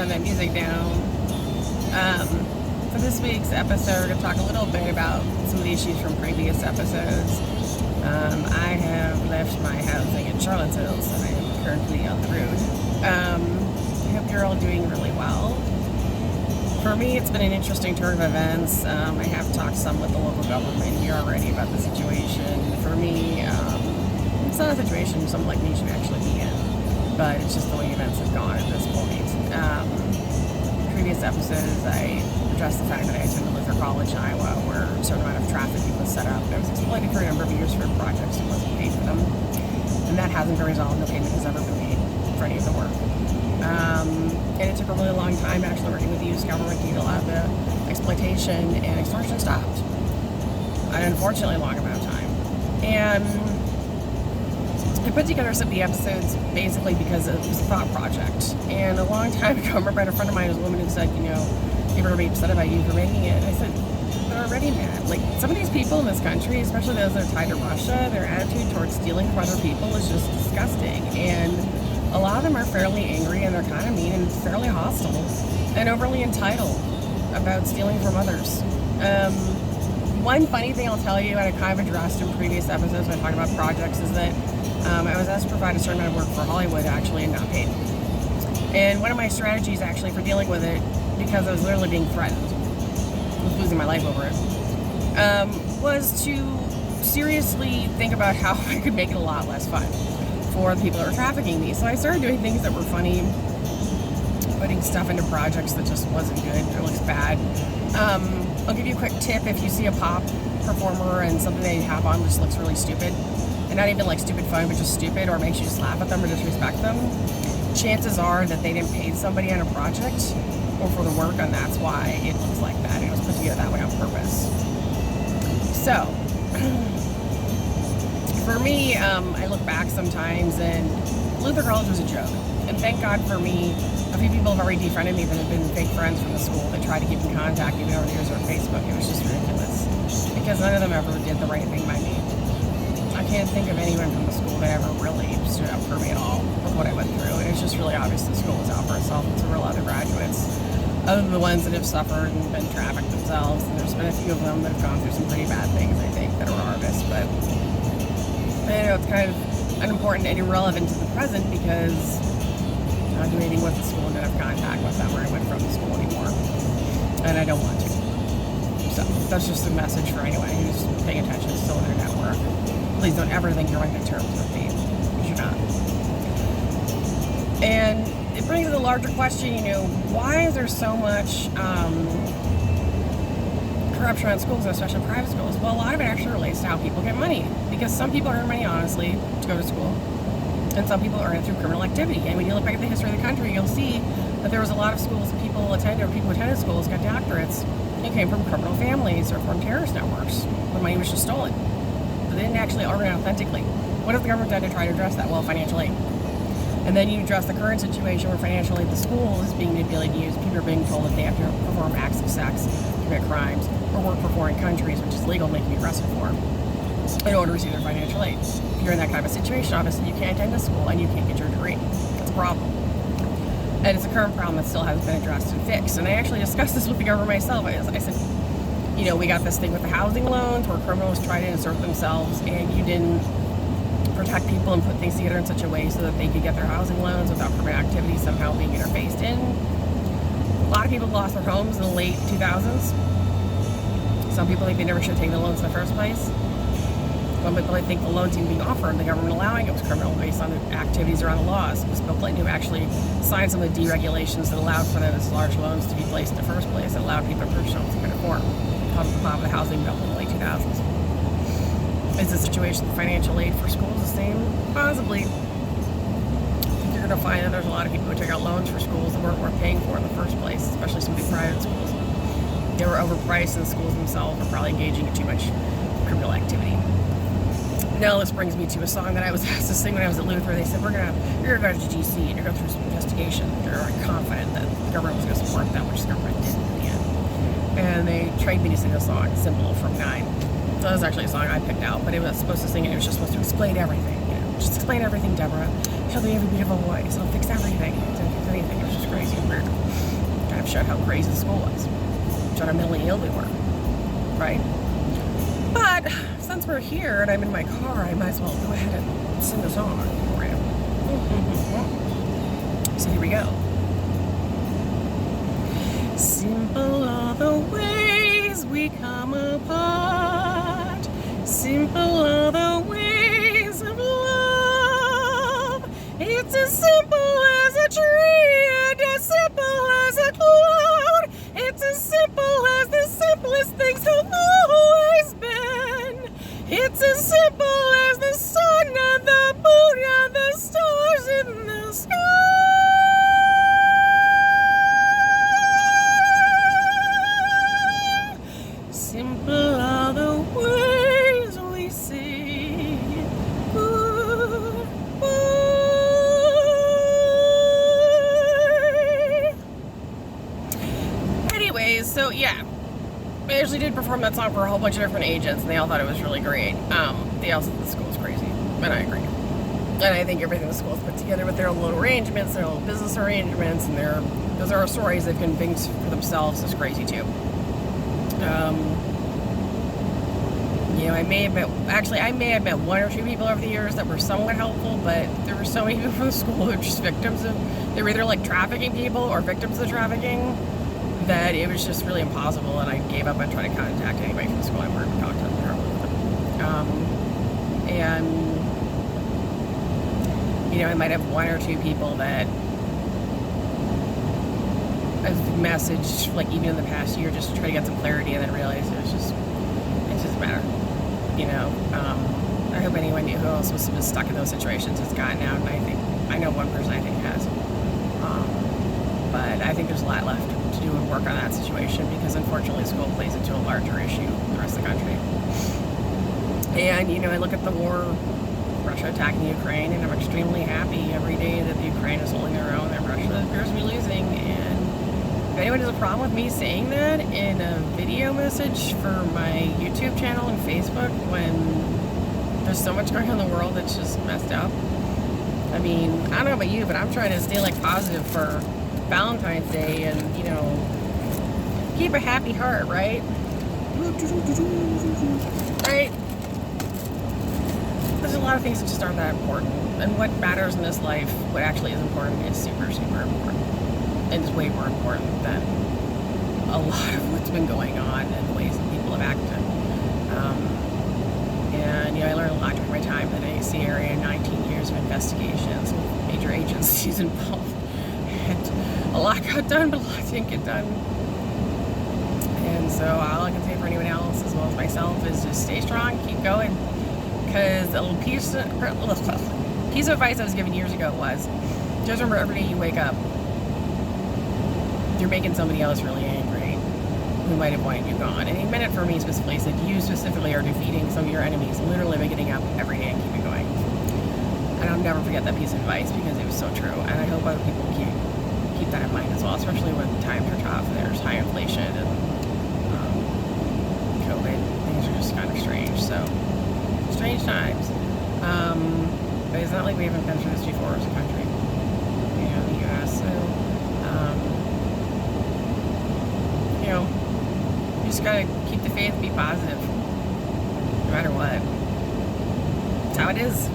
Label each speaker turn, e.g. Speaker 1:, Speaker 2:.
Speaker 1: turn that music down. For this week's episode, we're going to talk a little bit about some of the issues from previous episodes. I have left my housing in Charlottesville, so I am currently on the road. I hope you're all doing really well. For me, it's been an interesting turn of events. I have talked some with the local government here already about the situation. For me, it's not a situation someone like me should actually be in, but it's just the way events have gone at this point. Previous episodes, I addressed the fact that I attended Luther College in Iowa, where a certain amount of trafficking was set up. I was exploited for a number of years for projects and wasn't paid for them, and that hasn't been resolved. No payment has ever been made for any of the work. And it took a really long time actually working with the U.S. government to get a lot of the exploitation and extortion stopped. An unfortunately long amount of time. And I put together some of the episodes basically because it was a thought project. And a long time ago, I remember I had a friend of mine, was a woman who said, you know, people are really upset about you for making it. And I said, they're already mad. Like, some of these people in this country, especially those that are tied to Russia, their attitude towards stealing from other people is just disgusting. And a lot of them are fairly angry, and they're kind of mean and fairly hostile and overly entitled about stealing from others. One funny thing I'll tell you, and I kind of addressed in previous episodes when I talk about projects, is that I was asked to provide a certain amount of work for Hollywood, actually, and not paid. And one of my strategies, actually, for dealing with it, because I was literally being threatened with losing my life over it, was to seriously think about how I could make it a lot less fun for the people that were trafficking me. So I started doing things that were funny, putting stuff into projects that just wasn't good, it looks bad. I'll give you a quick tip. If you see a pop performer and something they have on just looks really stupid, and not even like stupid fun, but just stupid, or makes you just laugh at them or disrespect them, chances are that they didn't pay somebody on a project or for the work, and that's why it looks like that. It was put together that way on purpose. So, for me, I look back sometimes, and Luther College was a joke. And thank God for me, a few people have already defriended me that have been fake friends from the school that tried to keep in contact even over the years on Facebook. It was just ridiculous. Because none of them ever did the right thing by me. I can't think of anyone from the school that ever really stood up for me at all with what I went through. And it's just really obvious the school is out for itself. It's a real undergraduates. Other than the ones that have suffered and been trafficked themselves. And there's been a few of them that have gone through some pretty bad things, I think, that are artists. But I know it's kind of unimportant and irrelevant to the present because I'm not doing anything with the school and don't have contact with them where I went from the school anymore. And I don't want to. So that's just a message for anyone who's paying attention to still in their network. Please don't ever think you're on good terms with me, because you're not. And it brings the larger question, you know, why is there so much corruption around schools, and especially private schools? Well, a lot of it actually relates to how people get money, because some people earn money honestly to go to school, and some people earn it through criminal activity. And when you look back at the history of the country, you'll see that there was a lot of schools that people who attended schools got doctorates who came from criminal families or from terrorist networks. The money was just stolen. They didn't actually earn it authentically. What has the government done to try to address that? Well, financial aid. And then you address the current situation where financial aid to schools is being manipulated and used. People are being told that they have to perform acts of sex, commit crimes, or work for foreign countries, which is legal and they can be arrested for, in order to receive their financial aid. If you're in that kind of a situation, obviously you can't attend the school and you can't get your degree. That's a problem. And it's a current problem that still hasn't been addressed and fixed. And I actually discussed this with the government myself. I said, you know, we got this thing with the housing loans where criminals try to insert themselves and you didn't protect people and put things together in such a way so that they could get their housing loans without criminal activity somehow being interfaced in. A lot of people lost their homes in the late 2000s. Some people think they never should have taken the loans in the first place. Some people think the loans even being offered, the government allowing it was criminal based on the activities around the laws. It was Bill Clinton who actually signed some of the deregulations that allowed for those large loans to be placed in the first place, that allowed people to purchase homes in different form. Called the top of the housing bill in the late 2000s. Is the situation with financial aid for schools the same? Possibly. I think you're going to find that there's a lot of people who take out loans for schools that weren't worth paying for in the first place, especially some of the private schools. They were overpriced, and the schools themselves were probably engaging in too much criminal activity. Now this brings me to a song that I was asked to sing when I was at Luther. They said, you're going to go to GC and you're going through some investigation. They're confident that the government was going to support them, which the government didn't in the end. And they trained me to sing a song, Simple, from 9. So that was actually a song I picked out, but it was supposed to sing it. It was just supposed to explain everything, you know. just explain everything, Deborah. She'll be every beautiful voice. It'll fix everything. It didn't fix anything. It was just crazy and weird. Kind of showed how crazy the school was. Showed how mentally ill we were. Right? But since we're here and I'm in my car, I might as well go ahead and sing a song for you. So here we go. Simple are the ways we come apart. Simple are the ways of love. It's as simple as a tree and as simple as a cloud. It's as simple as the simplest things have always been. It's as simple as the sun and the moon and the stars in the sky. Simple are the ways we say goodbye. Anyways, so yeah, I actually did perform that song for a whole bunch of different agents, and they all thought it was really great. They all said the school's crazy, and I agree. And I think everything the school's put together with their own little arrangements, their little business arrangements, and those are stories they've convinced for themselves is crazy too. You know, I may have met one or two people over the years that were somewhat helpful, but there were so many people from the school who were just victims of, they were either like trafficking people or victims of trafficking, that it was just really impossible, and I gave up on trying to contact anybody from the school. I worked with contact with them. And, you know, I might have one or two people that I've messaged, like even in the past year, just to try to get some clarity, and then realized it doesn't matter. You know, I hope anyone who else was stuck in those situations has gotten out, and I know one person I think has. But I think there's a lot left to do and work on that situation, because unfortunately school plays into a larger issue in the rest of the country. And, you know, I look at the war, Russia attacking Ukraine, and I'm extremely happy every day that the Ukraine is holding their own, that Russia appears to be losing. And if anyone has a problem with me saying that in a video message for my YouTube channel and Facebook, when there's so much going on in the world that's just messed up. I mean, I don't know about you, but I'm trying to stay like positive for Valentine's Day and, you know, keep a happy heart, right? Right? There's a lot of things that just aren't that important. And what matters in this life, what actually is important, is super, super important. And it's way more important than a lot of what's been going on and the ways that people have acted. And, you know, I learned a lot during my time in the AC area, 19 years of investigations with major agencies involved. And a lot got done, but a lot didn't get done. And so all I can say for anyone else, as well as myself, is just stay strong, keep going. Because a little piece of advice I was given years ago was, just remember every day you wake up, you're making somebody else really angry who might have wanted you gone. And he meant it for me specifically. He said, you specifically are defeating some of your enemies literally by getting up every day and keeping going. And I'll never forget that piece of advice, because it was so true. And I hope other people keep that in mind as well, especially when times are tough and there's high inflation and COVID. Things are just kind of strange. So, strange times. But it's not like we haven't been through this before as a country. You know, the U.S. So, you know, you just gotta keep the faith, be positive, no matter what. That's how it is.